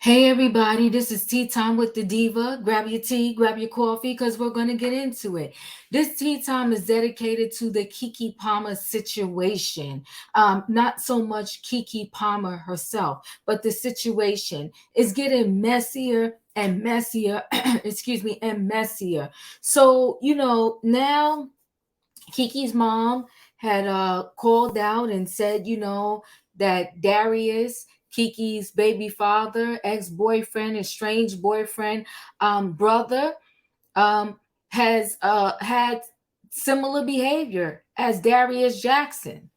Hey everybody, this is Tea Time with the Diva. Grab your tea, grab your coffee, because we're going to get into it. This tea time is dedicated to the Kiki Palmer situation. Not so much Kiki Palmer herself, but the situation is getting messier and messier, excuse me, and messier. So, now Kiki's mom had called out and said, that Darius, Kiki's baby father, ex-boyfriend, estranged boyfriend, brother, um, has had similar behavior as Darius Jackson.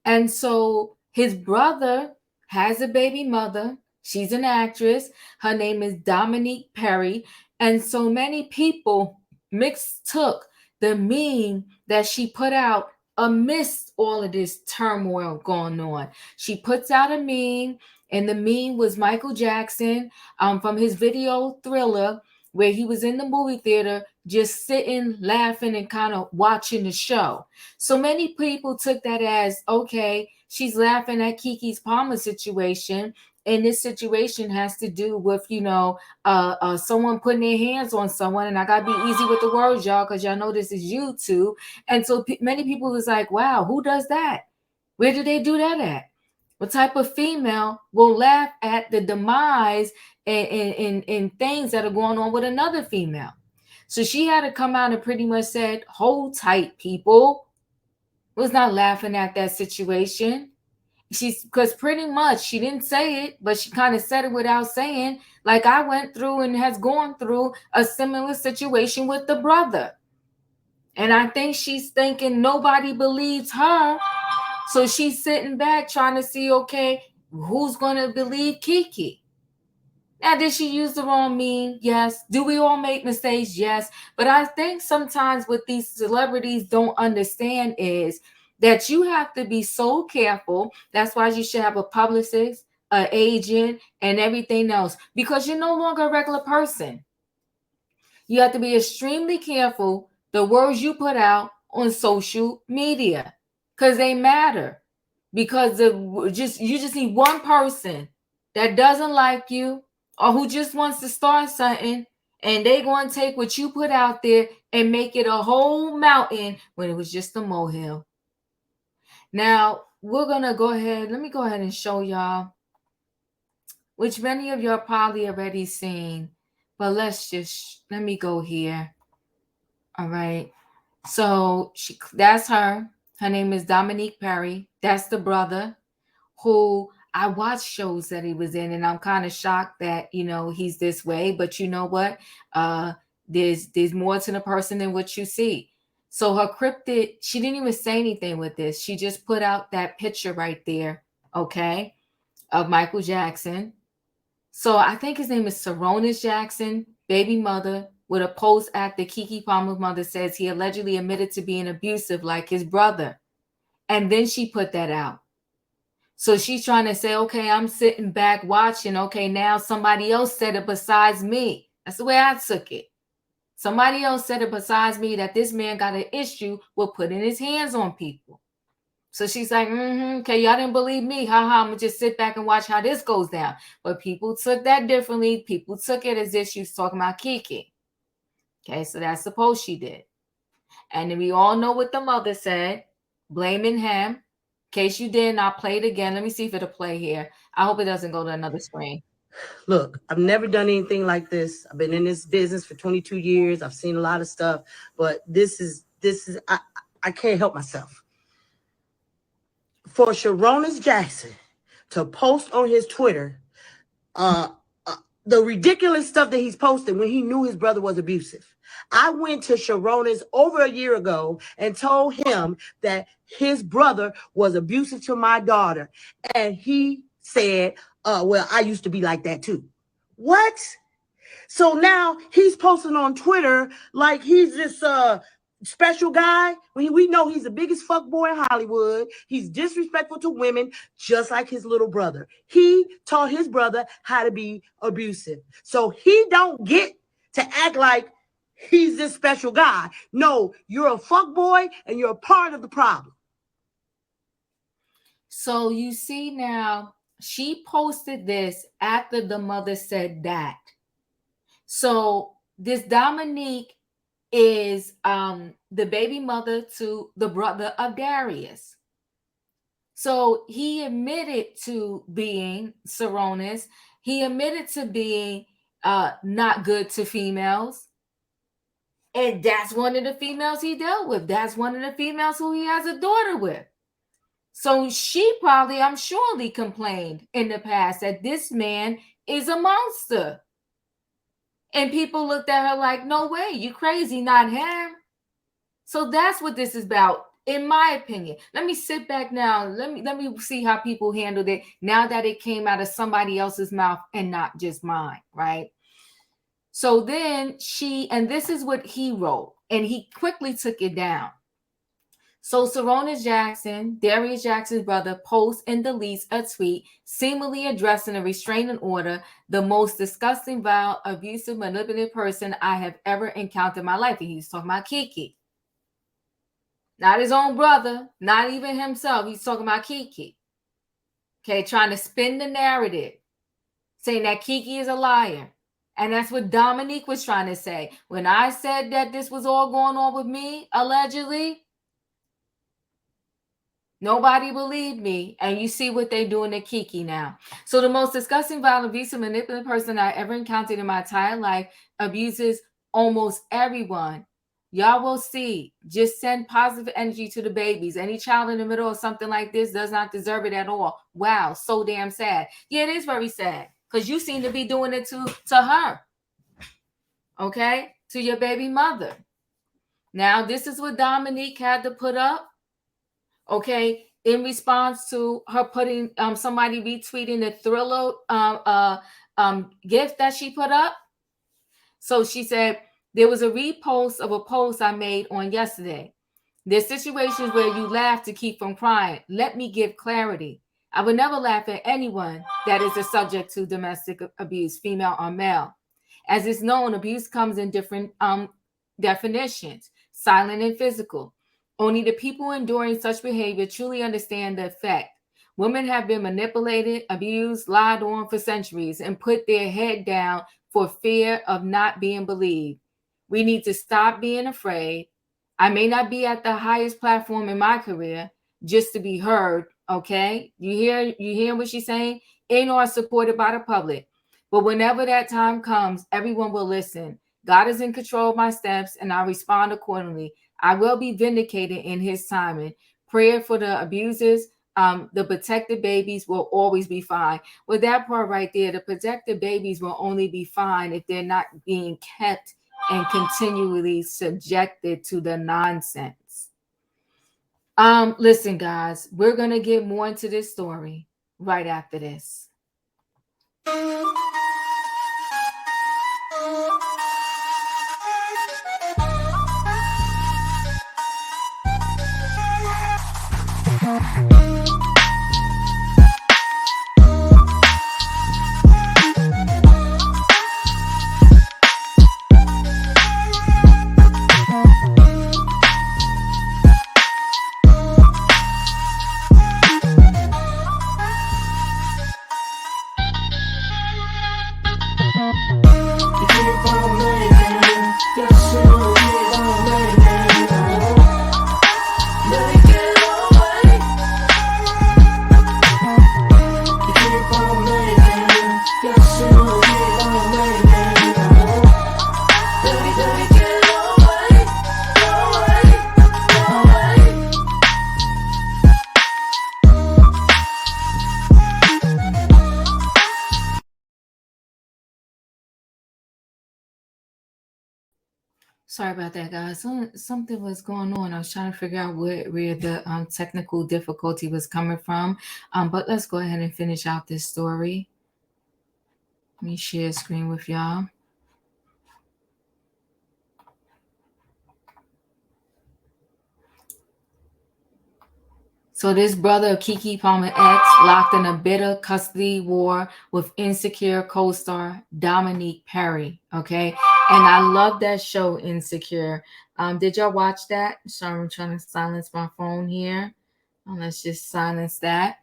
And so his brother has a baby mother. She's an actress. Her name is Dominique Perry. And so many people mistook the meme that she put out amidst all of this turmoil going on. She puts out a meme, and the meme was Michael Jackson from his video Thriller, where he was in the movie theater just sitting, laughing, and kind of watching the show. So many people took that as, okay, she's laughing at Kiki's Palmer situation. And this situation has to do with, someone putting their hands on someone. And I got to be easy with the words, y'all, because y'all know this is YouTube. And so many people was like, wow, who does that? Where do they do that at? What type of female will laugh at the demise and things that are going on with another female? So she had to come out and pretty much said, hold tight, people. Was not laughing at that situation. She's because pretty much she didn't say it, but she kind of said it without saying, like I went through and has gone through a similar situation with the brother. And I think she's thinking nobody believes her. So she's sitting back trying to see, okay, who's going to believe Kiki? Now, did she use the wrong meme? Yes. Do we all make mistakes? Yes. But I think sometimes what these celebrities don't understand is that you have to be so careful. That's why you should have a publicist, an agent, and everything else, because you're no longer a regular person. You have to be extremely careful the words you put out on social media because they matter. Because you just need one person that doesn't like you or who just wants to start something, and they going to take what you put out there and make it a whole mountain when it was just a molehill. Now, we're going to go ahead. Let me go ahead and show y'all, which many of y'all probably already seen. But let me go here. All right. So that's her. Her name is Dominique Perry. That's the brother who I watched shows that he was in, and I'm kind of shocked that he's this way. But you know what? There's more to the person than what you see. So her cryptid, she didn't even say anything with this. She just put out that picture right there, okay, of Michael Jackson. So I think his name is Sarunas Jackson, baby mother, with a post after Kiki Palmer's mother says he allegedly admitted to being abusive like his brother. And then she put that out. So she's trying to say, okay, I'm sitting back watching. Okay, now somebody else said it besides me. That's the way I took it. Somebody else said it besides me that this man got an issue with putting his hands on people. So she's like, okay, y'all didn't believe me. I'm going to just sit back and watch how this goes down. But people took that differently. People took it as if she was talking about Kiki. Okay, so that's the post she did. And then we all know what the mother said, blaming him. In case you didn't, I'll play it again. Let me see if it'll play here. I hope it doesn't go to another screen. Look, I've never done anything like this. I've been in this business for 22 years. I've seen a lot of stuff, but this is I can't help myself. For Sarunas Jackson to post on his Twitter uh, the ridiculous stuff that he's posted when he knew his brother was abusive. I went to Sarunas over a year ago and told him that his brother was abusive to my daughter. And he said, well, I used to be like that too. What? So now he's posting on Twitter like he's this special guy when we know he's the biggest fuck boy in Hollywood. He's disrespectful to women, just like his little brother. He taught his brother how to be abusive. So he don't get to act like he's this special guy. No, you're a fuck boy and you're a part of the problem. So you see now, she posted this after the mother said that. So this Dominique is the baby mother to the brother of Darius. So he admitted to being Sarunas. He admitted to being not good to females. And that's one of the females he dealt with. That's one of the females who he has a daughter with. So she probably, I'm surely, complained in the past that this man is a monster. And people looked at her like, no way, you crazy, not him. So that's what this is about, in my opinion. Let me sit back now. Let me see how people handled it now that it came out of somebody else's mouth and not just mine, right? So then and this is what he wrote, and he quickly took it down. So Sarunas Jackson, Darius Jackson's brother, posts and deletes a tweet seemingly addressing a restraining order, the most disgusting, vile, abusive, manipulative person I have ever encountered in my life. And he's talking about Kiki. Not his own brother, not even himself. He's talking about Kiki. Okay, trying to spin the narrative, saying that Kiki is a liar. And that's what Dominique was trying to say. When I said that this was all going on with me, allegedly, nobody believed me. And you see what they're doing to Kiki now. So the most disgusting, violent, abusive, manipulative person I ever encountered in my entire life abuses almost everyone. Y'all will see. Just send positive energy to the babies. Any child in the middle of something like this does not deserve it at all. Wow, so damn sad. Yeah, it is very sad because you seem to be doing it to her. Okay? To your baby mother. Now, this is what Dominique had to put up. Okay, in response to her putting somebody retweeting the Thriller gift that she put up. So she said, there was a repost of a post I made on yesterday. There's situations where you laugh to keep from crying. Let me give clarity. I would never laugh at anyone that is a subject to domestic abuse, female or male. As it's known, abuse comes in different definitions, silent and physical. Only the people enduring such behavior truly understand the effect. Women have been manipulated, abused, lied on for centuries, and put their head down for fear of not being believed. We need to stop being afraid. I may not be at the highest platform in my career just to be heard, okay? You hear what she's saying? In or supported by the public. But whenever that time comes, everyone will listen. God is in control of my steps, and I respond accordingly. I will be vindicated in his timing. Prayer for the abusers, the protected babies will always be fine. With that part right there, the protected babies will only be fine if they're not being kept and continually subjected to the nonsense. Listen, guys, we're gonna get more into this story right after this. Sorry about that, guys. Something was going on. I was trying to figure out where the technical difficulty was coming from. But let's go ahead and finish out this story. Let me share screen with y'all. So this brother of Keke Palmer X locked in a bitter custody war with insecure co-star Dominique Perry. Okay. And I love that show, Insecure. Did y'all watch that? Sorry, I'm trying to silence my phone here. Let's just silence that.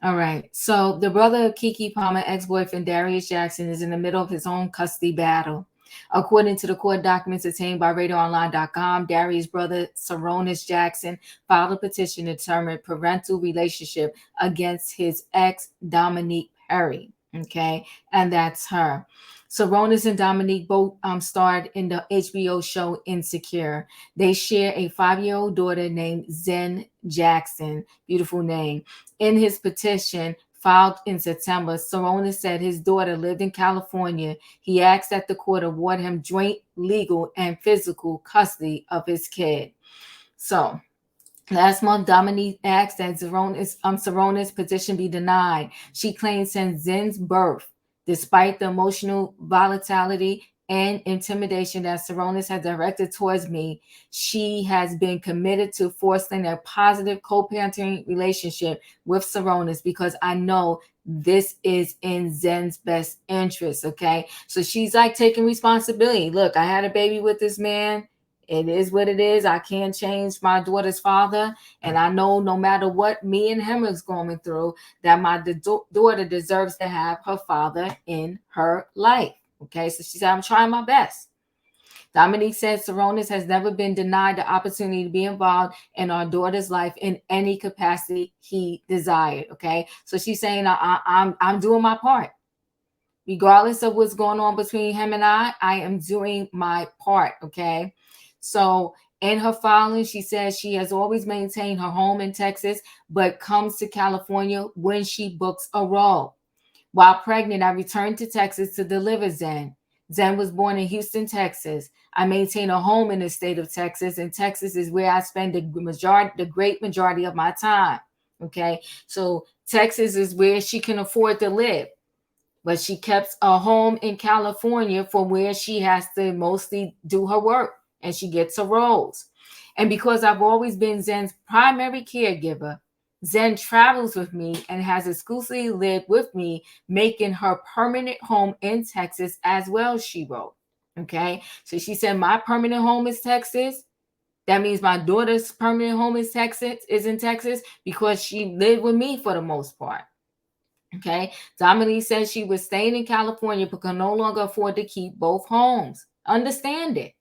All right. So the brother of Kiki Palmer, ex-boyfriend Darius Jackson, is in the middle of his own custody battle. According to the court documents obtained by RadioOnline.com, Darius' brother Sarunas Jackson filed a petition to determine parental relationship against his ex Dominique Perry. Okay, and that's her. Sarunas and Dominique both starred in the HBO show Insecure. They share a 5-year-old daughter named Zen Jackson. Beautiful name. In his petition filed in September, Sarunas said his daughter lived in California. He asked that the court award him joint legal and physical custody of his kid. So, last month, Dominique asked that Sarunas' petition be denied. She claims since Zen's birth, despite the emotional volatility and intimidation that Sarunas has directed towards me, she has been committed to fostering a positive co-parenting relationship with Sarunas because I know this is in Zen's best interest. Okay, so she's like taking responsibility. Look, I had a baby with this man. It is what it is. I can't change my daughter's father. And I know no matter what me and him is going through, that my daughter deserves to have her father in her life. Okay, so she said, I'm trying my best. Dominique said Sarunas has never been denied the opportunity to be involved in our daughter's life in any capacity he desired. Okay, so she's saying I'm doing my part. Regardless of what's going on between him and I am doing my part. Okay, so in her filing, she says she has always maintained her home in Texas, but comes to California when she books a role. While pregnant, I returned to Texas to deliver Zen. Zen was born in Houston, Texas. I maintain a home in the state of Texas, and Texas is where I spend the great majority of my time. Okay, so Texas is where she can afford to live, but she kept a home in California from where she has to mostly do her work and she gets her roles. And because I've always been Zen's primary caregiver, Zen travels with me and has exclusively lived with me, making her permanent home in Texas as well, she wrote. Okay, so she said, my permanent home is Texas. That means my daughter's permanent home is in Texas because she lived with me for the most part. Okay. Dominique says she was staying in California but can no longer afford to keep both homes. Understand it.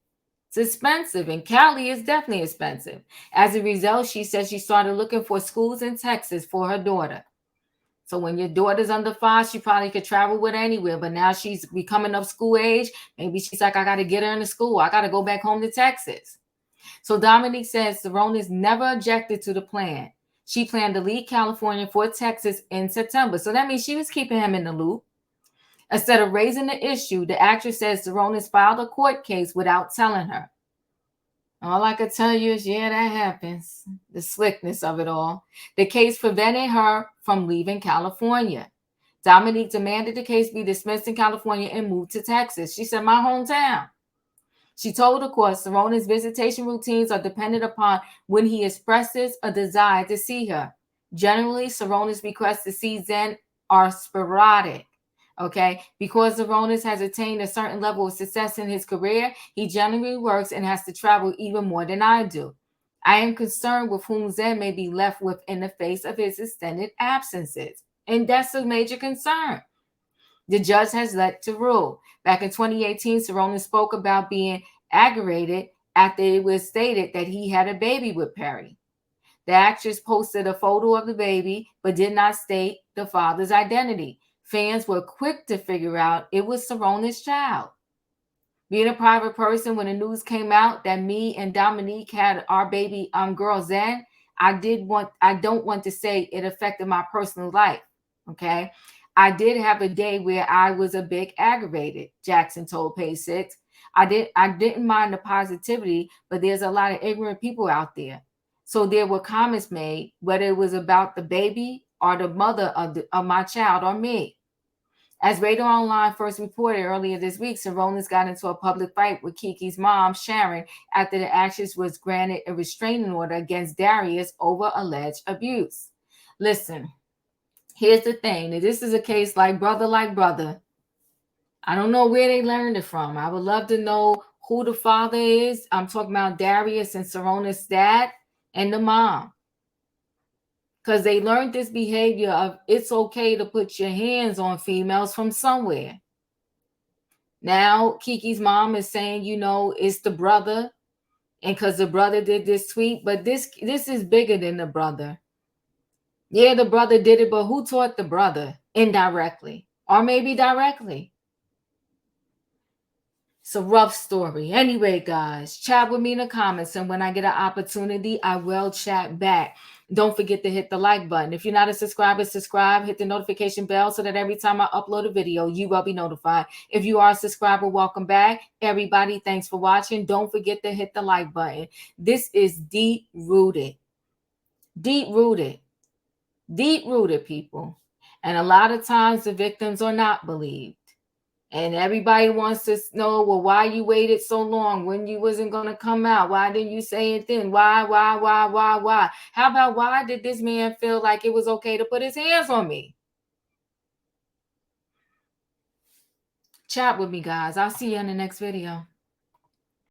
It's expensive, and Cali is definitely expensive. As a result, she says she started looking for schools in Texas for her daughter. So when your daughter's under 5, she probably could travel with her anywhere. But now she's becoming of school age. Maybe she's like, I got to get her into school. I got to go back home to Texas. So Dominique says Sarunas never objected to the plan. She planned to leave California for Texas in September. So that means she was keeping him in the loop. Instead of raising the issue, the actress says Sarunas filed a court case without telling her. All I could tell you is, yeah, that happens. The slickness of it all. The case prevented her from leaving California. Dominique demanded the case be dismissed in California and moved to Texas. She said, my hometown. She told the court Sarunas' visitation routines are dependent upon when he expresses a desire to see her. Generally, Sarunas' requests to see Zen are sporadic. Okay, because Sarunas has attained a certain level of success in his career, he generally works and has to travel even more than I do. I am concerned with whom Zen may be left with in the face of his extended absences. And that's a major concern. The judge has yet to rule. Back in 2018, Sarunas spoke about being aggravated after it was stated that he had a baby with Perry. The actress posted a photo of the baby, but did not state the father's identity. Fans were quick to figure out it was Sarunas' child. Being a private person, when the news came out that me and Dominique had our baby girl Zen, I don't want to say it affected my personal life. Okay. I did have a day where I was a bit aggravated, Jackson told Page Six. I didn't mind the positivity, but there's a lot of ignorant people out there. So there were comments made, whether it was about the baby or the mother of my child or me. As Radio Online first reported earlier this week, Sarunas got into a public fight with Kiki's mom, Sharon, after the actress was granted a restraining order against Darius over alleged abuse. Listen, here's the thing. This is a case like brother. I don't know where they learned it from. I would love to know who the father is. I'm talking about Darius and Sarunas' dad and the mom. because they learned this behavior of it's okay to put your hands on females from somewhere. Now Kiki's mom is saying, it's the brother, and because the brother did this tweet, but this is bigger than the brother. Yeah, the brother did it, but who taught the brother? Indirectly, or maybe directly. It's a rough story. Anyway, guys, chat with me in the comments, and when I get an opportunity, I will chat back. Don't forget to hit the like button. If you're not a subscriber, subscribe, hit the notification bell so that every time I upload a video, you will be notified. If you are a subscriber, welcome back. Everybody, thanks for watching. Don't forget to hit the like button. This is deep-rooted. Deep-rooted. Deep-rooted, people. And a lot of times the victims are not believed. And everybody wants to know, well, why you waited so long when you wasn't going to come out? Why didn't you say it then? Why? How about why did this man feel like it was okay to put his hands on me? Chat with me, guys. I'll see you in the next video.